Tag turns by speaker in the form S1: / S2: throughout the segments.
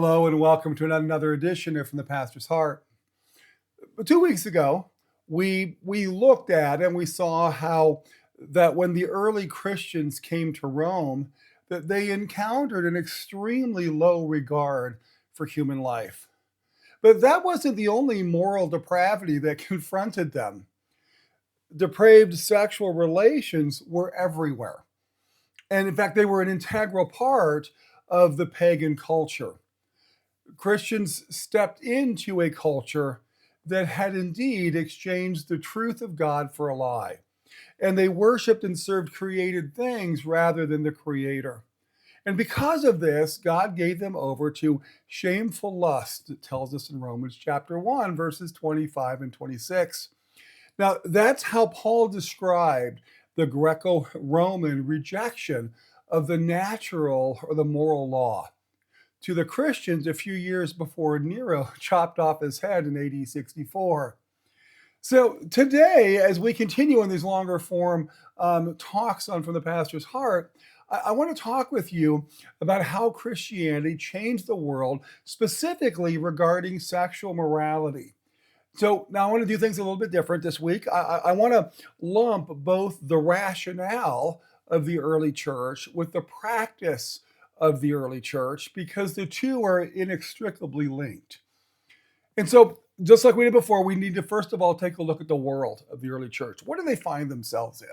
S1: Hello and welcome to another edition of From the Pastor's Heart. 2 weeks ago, we looked at and we saw how that when the early Christians came to Rome, that they encountered an extremely low regard for human life. But that wasn't the only moral depravity that confronted them. Depraved sexual relations were everywhere. And in fact, they were an integral part of the pagan culture. Christians stepped into a culture that had indeed exchanged the truth of God for a lie. And they worshiped and served created things rather than the Creator. And because of this, God gave them over to shameful lust, it tells us in Romans chapter 1, verses 25 and 26. Now, that's how Paul described the Greco Roman rejection of the natural or the moral law to the Christians a few years before Nero chopped off his head in AD 64. So today, as we continue in these longer form talks on From the Pastor's Heart, I want to talk with you about how Christianity changed the world, specifically regarding sexual morality. So now I want to do things a little bit different this week. I want to lump both the rationale of the early church with the practice of the early church because the two are inextricably linked. And so, just like we did before, we need to first of all take a look at the world of the early church. What do they find themselves in?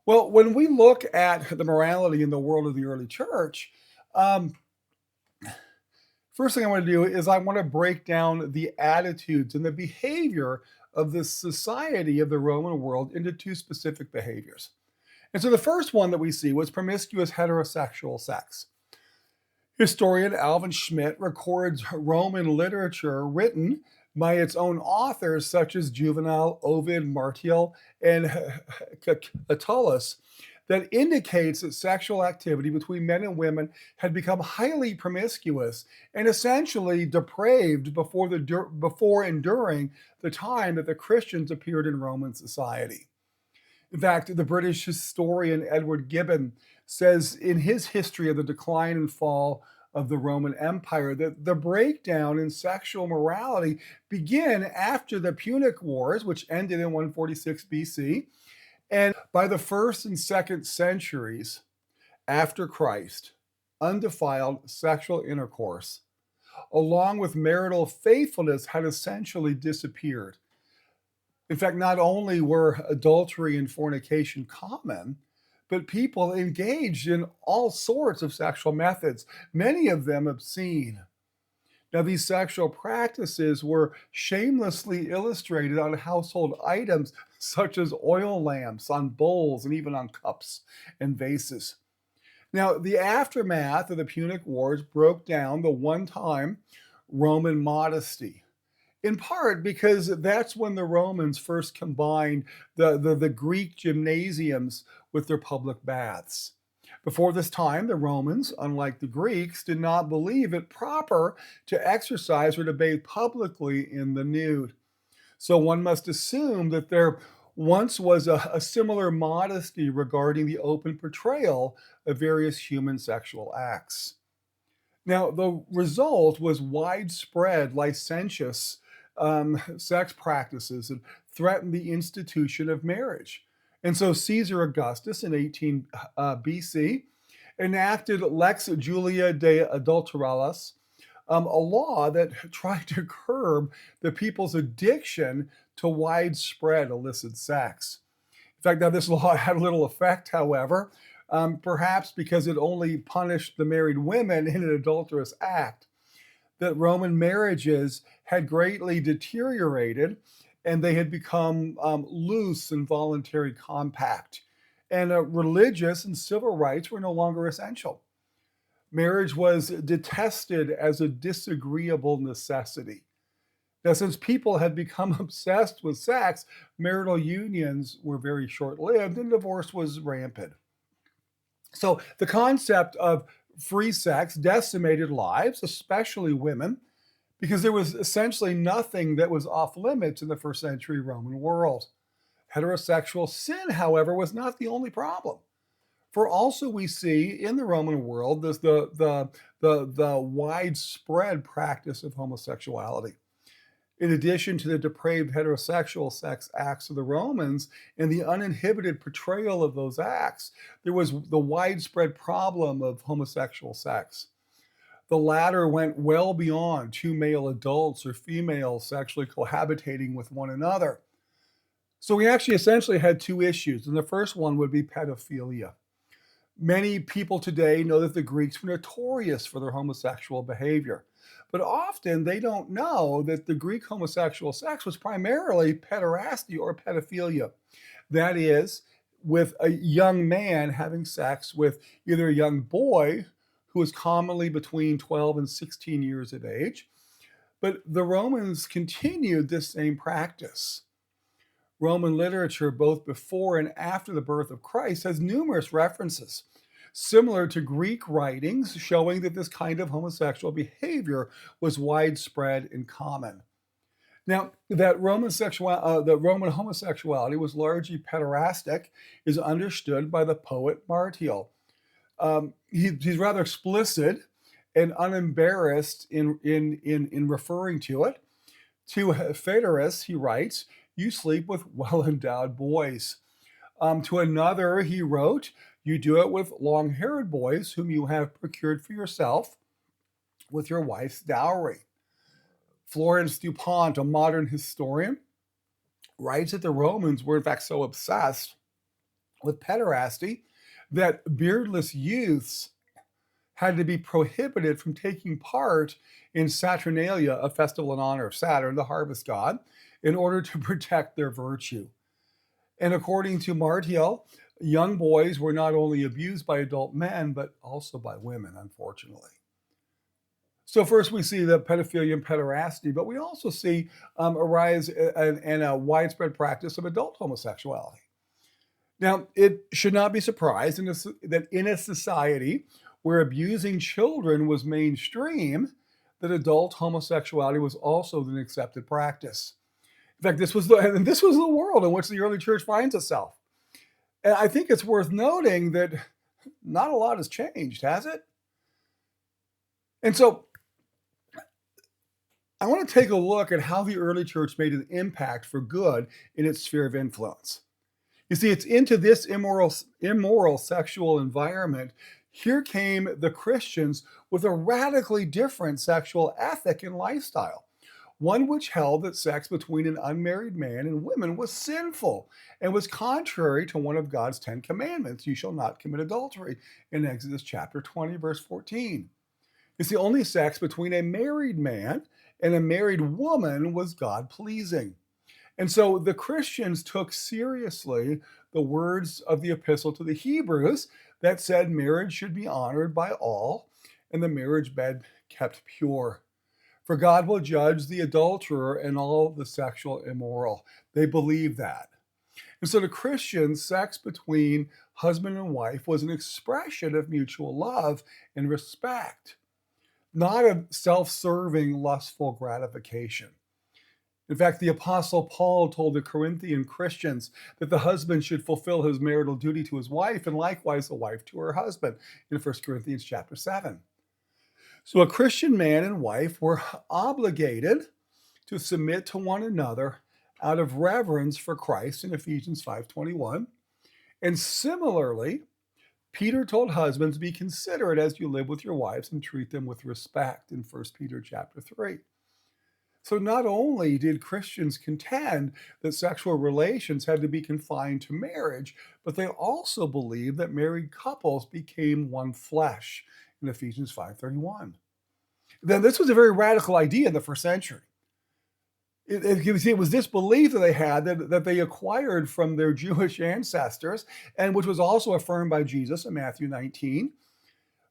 S1: Well, when we look at the morality in the world of the early church, um, first thing I want to do is I want to break down the attitudes and the behavior of the society of the Roman world into two specific behaviors. And so the first one that we see was promiscuous heterosexual sex. Historian Alvin Schmidt records Roman literature written by its own authors, such as Juvenal, Ovid, Martial, and Catullus, that indicates that sexual activity between men and women had become highly promiscuous and essentially depraved before and during the time that the Christians appeared in Roman society. In fact, the British historian Edward Gibbon says in his history of the decline and fall of the Roman Empire that the breakdown in sexual morality began after the Punic Wars, which ended in 146 BC, and by the first and second centuries after Christ, undefiled sexual intercourse, along with marital faithfulness, had essentially disappeared. In fact, not only were adultery and fornication common, but people engaged in all sorts of sexual methods, many of them obscene. Now, these sexual practices were shamelessly illustrated on household items such as oil lamps, on bowls, and even on cups and vases. Now, the aftermath of the Punic Wars broke down the one-time Roman modesty, in part because that's when the Romans first combined the Greek gymnasiums with their public baths. Before this time, the Romans, unlike the Greeks, did not believe it proper to exercise or to bathe publicly in the nude. So one must assume that there once was a similar modesty regarding the open portrayal of various human sexual acts. Now, the result was widespread licentious sex practices that threatened the institution of marriage. And so Caesar Augustus in 18 BC enacted Lex Julia de Adulteralis, a law that tried to curb the people's addiction to widespread illicit sex. In fact, now this law had little effect, however, perhaps because it only punished the married women in an adulterous act. That Roman marriages had greatly deteriorated and they had become loose and voluntary compact. And religious and civil rights were no longer essential. Marriage was detested as a disagreeable necessity. Now, since people had become obsessed with sex, marital unions were very short lived and divorce was rampant. So, the concept of free sex decimated lives, especially women, because there was essentially nothing that was off limits in the first century Roman world. Heterosexual sin, however, was not the only problem. For also we see in the Roman world this the widespread practice of homosexuality. In addition to the depraved heterosexual sex acts of the Romans and the uninhibited portrayal of those acts, there was the widespread problem of homosexual sex. The latter went well beyond two male adults or females sexually cohabitating with one another. So we actually essentially had two issues, and the first one would be pedophilia. Many people today know that the Greeks were notorious for their homosexual behavior, but often they don't know that the Greek homosexual sex was primarily pederasty or pedophilia. That is, with a young man having sex with either a young boy who was commonly between 12 and 16 years of age, but the Romans continued this same practice. Roman literature, both before and after the birth of Christ, has numerous references, similar to Greek writings, showing that this kind of homosexual behavior was widespread and common. Now, that Roman homosexuality was largely pederastic is understood by the poet Martial. He's rather explicit and unembarrassed in referring to it. To Phaedrus, he writes, "You sleep with well endowed boys." To another, he wrote, "You do it with long haired boys whom you have procured for yourself with your wife's dowry." Florence Dupont, a modern historian, writes that the Romans were in fact so obsessed with pederasty that beardless youths had to be prohibited from taking part in Saturnalia, a festival in honor of Saturn, the harvest god, in order to protect their virtue. And according to Martial, young boys were not only abused by adult men, but also by women, unfortunately. So first we see the pedophilia and pederasty, but we also see a rise and a widespread practice of adult homosexuality. Now, it should not be surprised that in a society where abusing children was mainstream, that adult homosexuality was also an accepted practice. In fact, this was the world in which the early church finds itself. And I think it's worth noting that not a lot has changed, has it? And so I want to take a look at how the early church made an impact for good in its sphere of influence. You see, it's into this immoral sexual environment. Here came the Christians with a radically different sexual ethic and lifestyle, one which held that sex between an unmarried man and women was sinful and was contrary to one of God's 10 commandments: you shall not commit adultery, in Exodus chapter 20, verse 14. You see, only sex between a married man and a married woman was God pleasing. And so the Christians took seriously the words of the epistle to the Hebrews that said marriage should be honored by all and the marriage bed kept pure. For God will judge the adulterer and all the sexual immoral. They believed that. And so to Christians, sex between husband and wife was an expression of mutual love and respect, not a self-serving, lustful gratification. In fact, the Apostle Paul told the Corinthian Christians that the husband should fulfill his marital duty to his wife, and likewise the wife to her husband, in 1 Corinthians chapter 7. So a Christian man and wife were obligated to submit to one another out of reverence for Christ in Ephesians 5:21. And similarly, Peter told husbands, be considerate as you live with your wives and treat them with respect in 1 Peter chapter 3. So not only did Christians contend that sexual relations had to be confined to marriage, but they also believed that married couples became one flesh in Ephesians 5:31. Then this was a very radical idea in the first century. It was this belief that they had that they acquired from their Jewish ancestors, and which was also affirmed by Jesus in Matthew 19.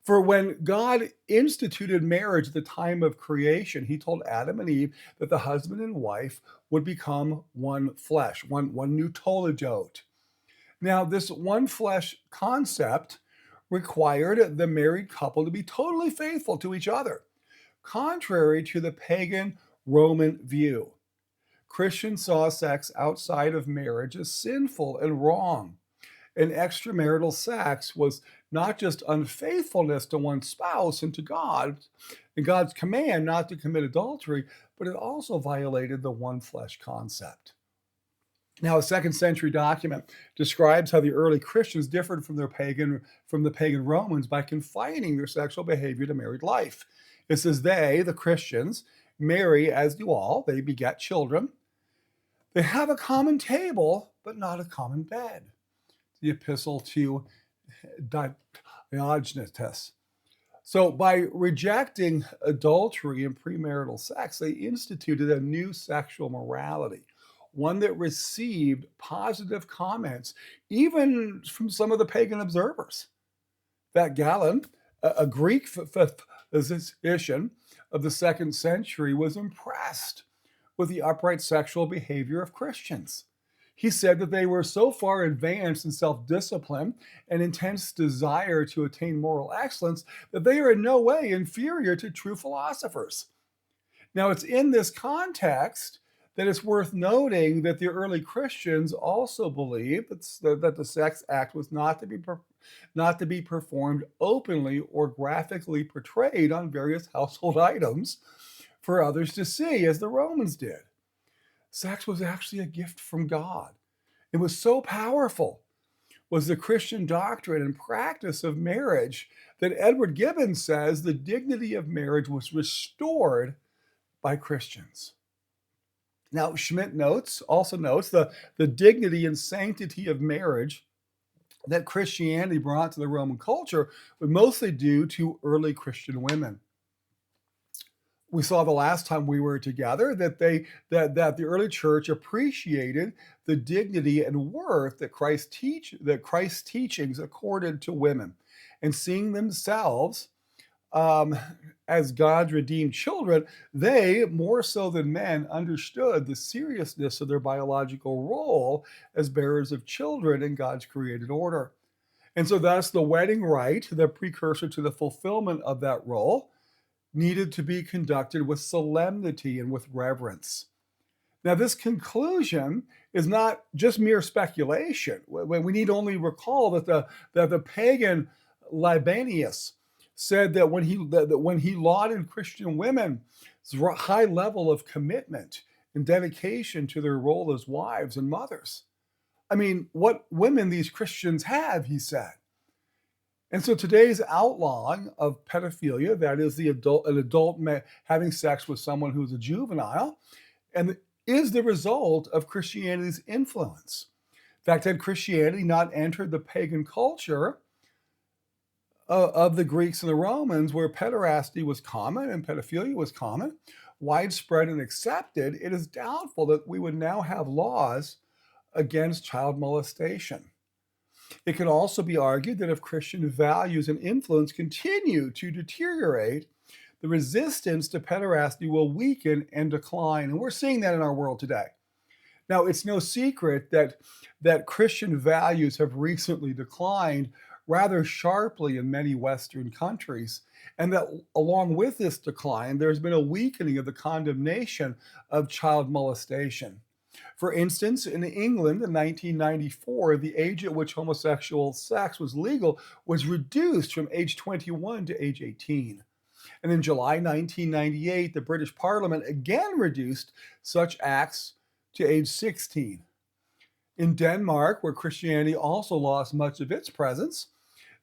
S1: For when God instituted marriage at the time of creation, he told Adam and Eve that the husband and wife would become one flesh, one new toledot. Now, this one flesh concept required the married couple to be totally faithful to each other, contrary to the pagan Roman view. Christians saw sex outside of marriage as sinful and wrong. And extramarital sex was not just unfaithfulness to one's spouse and to God, and God's command not to commit adultery, but it also violated the one flesh concept. Now, a second century document describes how the early Christians differed from the pagan Romans by confining their sexual behavior to married life. It says they, the Christians, marry as do all, they beget children. They have a common table, but not a common bed. The epistle to Diogenes. So, by rejecting adultery and premarital sex, they instituted a new sexual morality, one that received positive comments, even from some of the pagan observers. That Galen, a Greek physician of the second century, was impressed with the upright sexual behavior of Christians. He said that they were so far advanced in self discipline and intense desire to attain moral excellence that they are in no way inferior to true philosophers. Now, it's in this context that it's worth noting that the early Christians also believed that the sex act was not to be performed openly or graphically portrayed on various household items for others to see, as the Romans did. Sex was actually a gift from God. It was so powerful, was the Christian doctrine and practice of marriage, that Edward Gibbon says the dignity of marriage was restored by Christians. Now, Schmidt also notes the dignity and sanctity of marriage that Christianity brought to the Roman culture was mostly due to early Christian women. We saw the last time we were together that the early church appreciated the dignity and worth that Christ's teachings accorded to women, and seeing themselves as God's redeemed children, they, more so than men, understood the seriousness of their biological role as bearers of children in God's created order. And so thus the wedding rite, the precursor to the fulfillment of that role, needed to be conducted with solemnity and with reverence. Now, this conclusion is not just mere speculation. We need only recall that the pagan Libanius said that when he lauded Christian women's high level of commitment and dedication to their role as wives and mothers. I mean, what women these Christians have, he said. And so today's outlawing of pedophilia, that is an adult having sex with someone who's a juvenile, and is the result of Christianity's influence. In fact, had Christianity not entered the pagan culture of the Greeks and the Romans, where pederasty was common and pedophilia was common, widespread and accepted, it is doubtful that we would now have laws against child molestation. It can also be argued that if Christian values and influence continue to deteriorate, the resistance to pederasty will weaken and decline. And we're seeing that in our world today. Now, it's no secret that Christian values have recently declined rather sharply in many Western countries, and that along with this decline, there's been a weakening of the condemnation of child molestation. For instance, in England in 1994, the age at which homosexual sex was legal was reduced from age 21 to age 18. And in July 1998, the British Parliament again reduced such acts to age 16. In Denmark, where Christianity also lost much of its presence,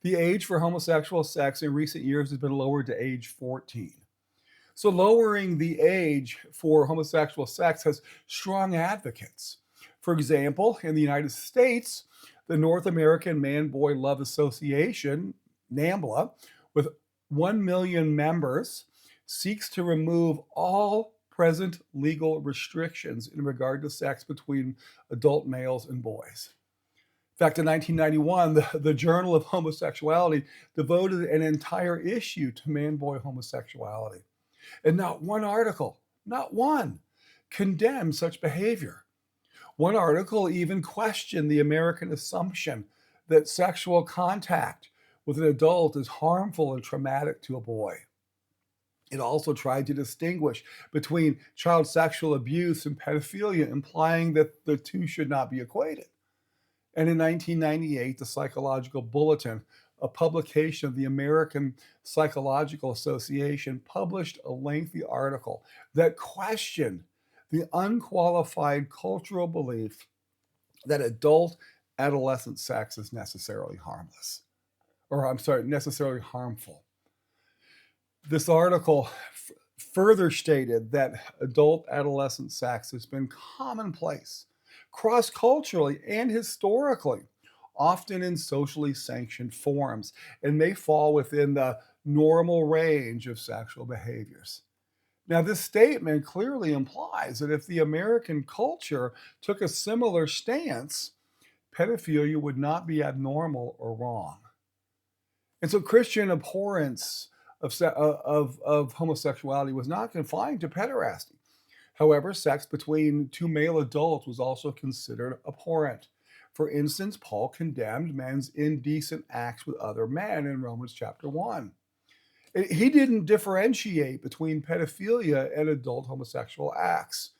S1: the age for homosexual sex in recent years has been lowered to age 14. So lowering the age for homosexual sex has strong advocates. For example, in the United States, the North American Man-Boy Love Association, NAMBLA, with 1 million members, seeks to remove all present legal restrictions in regard to sex between adult males and boys. In fact, in 1991, the Journal of Homosexuality devoted an entire issue to man-boy homosexuality. And not one article, not one, condemned such behavior. One article even questioned the American assumption that sexual contact with an adult is harmful and traumatic to a boy. It also tried to distinguish between child sexual abuse and pedophilia, implying that the two should not be equated. And in 1998, the Psychological Bulletin, a publication of the American Psychological Association, published a lengthy article that questioned the unqualified cultural belief that adult adolescent sex is necessarily harmless, or I'm sorry, necessarily harmful. This article further stated that adult adolescent sex has been commonplace cross culturally and historically, often in socially sanctioned forms, and may fall within the normal range of sexual behaviors. Now, this statement clearly implies that if the American culture took a similar stance, pedophilia would not be abnormal or wrong. And so Christian abhorrence of homosexuality was not confined to pederasty. However, sex between two male adults was also considered abhorrent. For instance, Paul condemned men's indecent acts with other men in Romans chapter 1. He didn't differentiate between pedophilia and adult homosexual acts.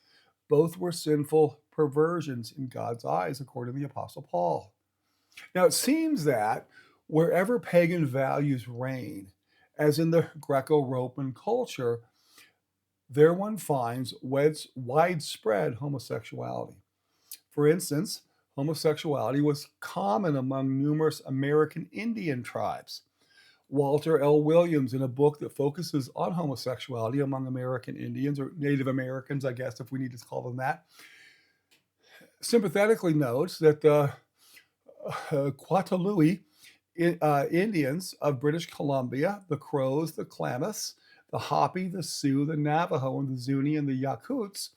S1: Both were sinful perversions in God's eyes, according to the Apostle Paul. Now, it seems that wherever pagan values reign, as in the Greco Roman culture, there one finds widespread homosexuality. For instance, homosexuality was common among numerous American Indian tribes. Walter L. Williams, in a book that focuses on homosexuality among American Indians, or Native Americans, I guess, if we need to call them that, sympathetically notes that the Quataluí Indians of British Columbia, the Crows, the Klamath, the Hopi, the Sioux, the Navajo, and the Zuni, and the Yakuts,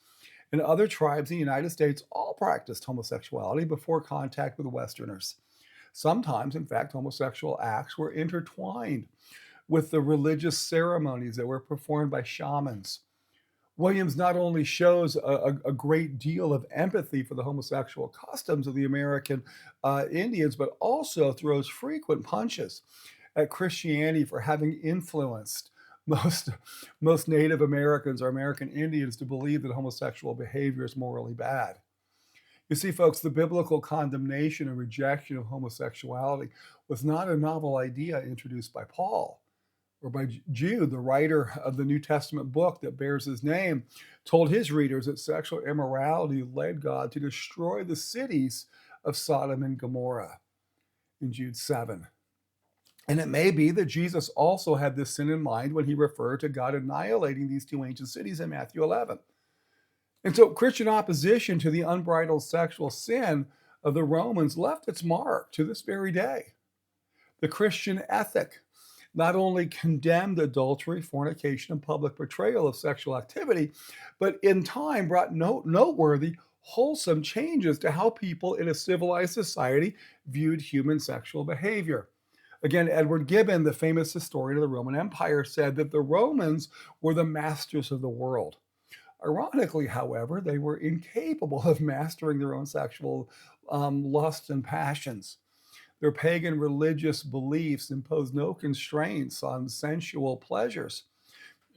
S1: and other tribes in the United States all practiced homosexuality before contact with Westerners. Sometimes, in fact, homosexual acts were intertwined with the religious ceremonies that were performed by shamans. Williams not only shows a great deal of empathy for the homosexual customs of the American Indians, but also throws frequent punches at Christianity for having influenced most Native Americans or American Indians to believe that homosexual behavior is morally bad. You see, folks, the biblical condemnation and rejection of homosexuality was not a novel idea introduced by Paul or by Jude, the writer of the New Testament book that bears his name, told his readers that sexual immorality led God to destroy the cities of Sodom and Gomorrah in Jude 7. And it may be that Jesus also had this sin in mind when he referred to God annihilating these two ancient cities in Matthew 11. And so Christian opposition to the unbridled sexual sin of the Romans left its mark to this very day. The Christian ethic not only condemned adultery, fornication, and public portrayal of sexual activity, but in time brought noteworthy, wholesome changes to how people in a civilized society viewed human sexual behavior. Again, Edward Gibbon, the famous historian of the Roman Empire, said that the Romans were the masters of the world. Ironically, however, they were incapable of mastering their own sexual lusts and passions. Their pagan religious beliefs imposed no constraints on sensual pleasures.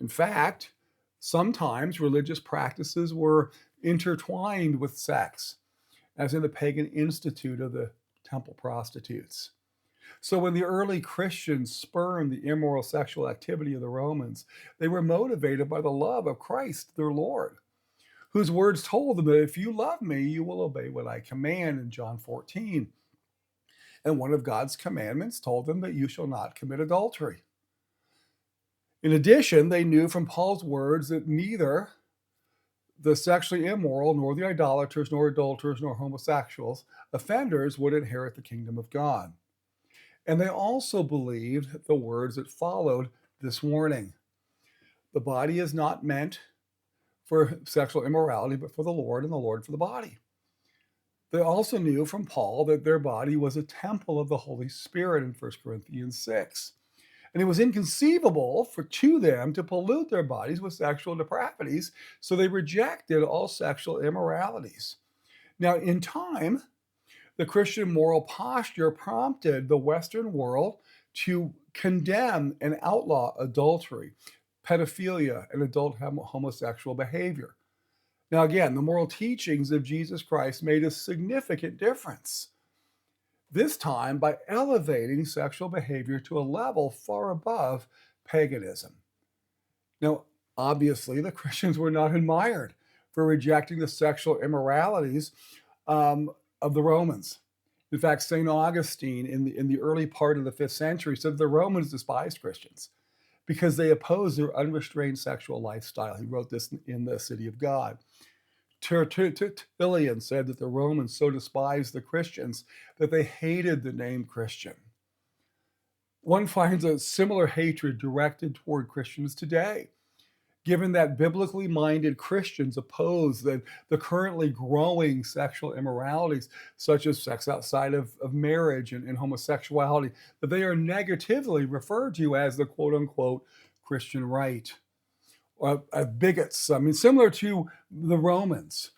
S1: In fact, sometimes religious practices were intertwined with sex, as in the pagan institute of the temple prostitutes. So when the early Christians spurned the immoral sexual activity of the Romans, they were motivated by the love of Christ, their Lord, whose words told them that if you love me, you will obey what I command in John 14. And one of God's commandments told them that you shall not commit adultery. In addition, they knew from Paul's words that neither the sexually immoral, nor the idolaters, nor adulterers, nor homosexuals, offenders would inherit the kingdom of God. And they also believed the words that followed this warning. The body is not meant for sexual immorality, but for the Lord, and the Lord for the body. They also knew from Paul that their body was a temple of the Holy Spirit in 1 Corinthians 6. And it was inconceivable to them to pollute their bodies with sexual depravities, so they rejected all sexual immoralities. Now, in time, the Christian moral posture prompted the Western world to condemn and outlaw adultery, pedophilia, and adult homosexual behavior. Now, again, the moral teachings of Jesus Christ made a significant difference. this time by elevating sexual behavior to a level far above paganism. Now, obviously, the Christians were not admired for rejecting the sexual immoralities um, of the Romans. In fact, St. Augustine in the early part of the 5th century said the Romans despised Christians because they opposed their unrestrained sexual lifestyle. He wrote this in the City of God. Tertullian said that the Romans so despised the Christians that they hated the name Christian. One finds a similar hatred directed toward Christians today, given that biblically minded Christians oppose the currently growing sexual immoralities, such as sex outside of marriage and homosexuality, that they are negatively referred to as the quote unquote Christian right. Bigots, I mean, similar to the Romans.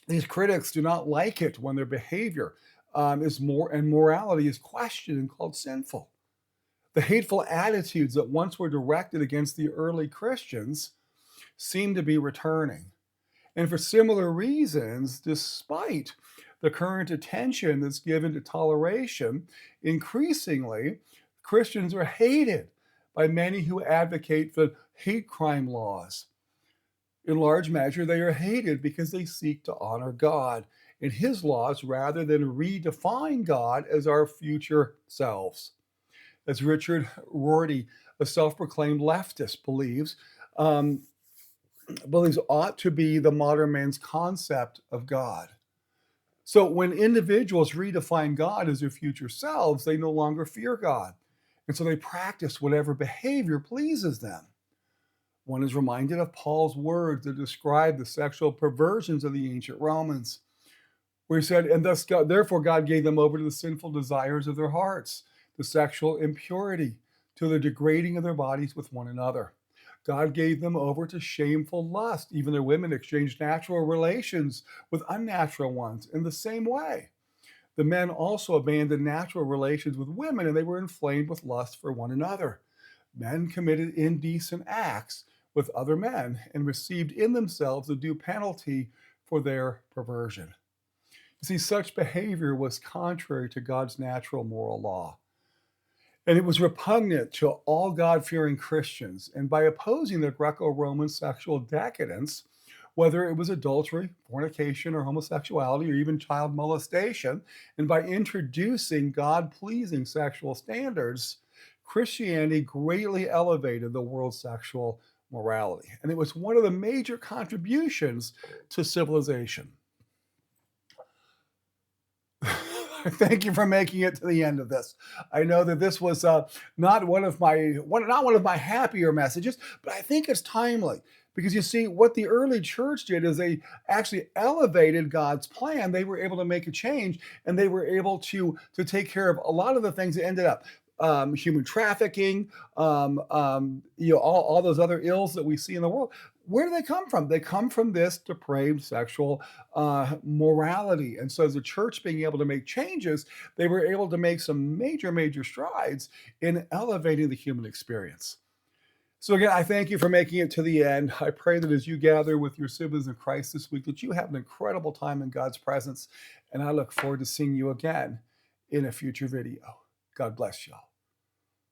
S1: These critics do not like it when their behavior and morality is questioned and called sinful. The hateful attitudes that once were directed against the early Christians seem to be returning. And for similar reasons, despite the current attention that's given to toleration, increasingly, Christians are hated by many who advocate the hate crime laws. In large measure, they are hated because they seek to honor God and His laws rather than redefine God as our future selves. As Richard Rorty, a self-proclaimed leftist, um, believes ought to be the modern man's concept of God. So when individuals redefine God as their future selves, they no longer fear God. And so they practice whatever behavior pleases them. One is reminded of Paul's words that describe the sexual perversions of the ancient Romans, where he said, and thus God, therefore God gave them over to the sinful desires of their hearts, the sexual impurity, to the degrading of their bodies with one another. God gave them over to shameful lust. Even their women exchanged natural relations with unnatural ones in the same way. The men also abandoned natural relations with women, and they were inflamed with lust for one another. Men committed indecent acts with other men and received in themselves the due penalty for their perversion. You see, such behavior was contrary to God's natural moral law. And it was repugnant to all God fearing Christians. And by opposing the Greco Roman sexual decadence, whether it was adultery, fornication, or homosexuality, or even child molestation, and by introducing God pleasing sexual standards, Christianity greatly elevated the world's sexual morality. And it was one of the major contributions to civilization. Thank you for making it to the end of this. I know that this was not one of my happier messages, but I think it's timely because you see what the early church did is they actually elevated God's plan. They were able to make a change, and they were able to take care of a lot of the things that ended up human trafficking, all those other ills that we see in the world. Where do they come from? They come from this depraved sexual morality. And so, as a church being able to make changes, they were able to make some major, major strides in elevating the human experience. So, again, I thank you for making it to the end. I pray that as you gather with your siblings in Christ this week, that you have an incredible time in God's presence. And I look forward to seeing you again in a future video. God bless you all.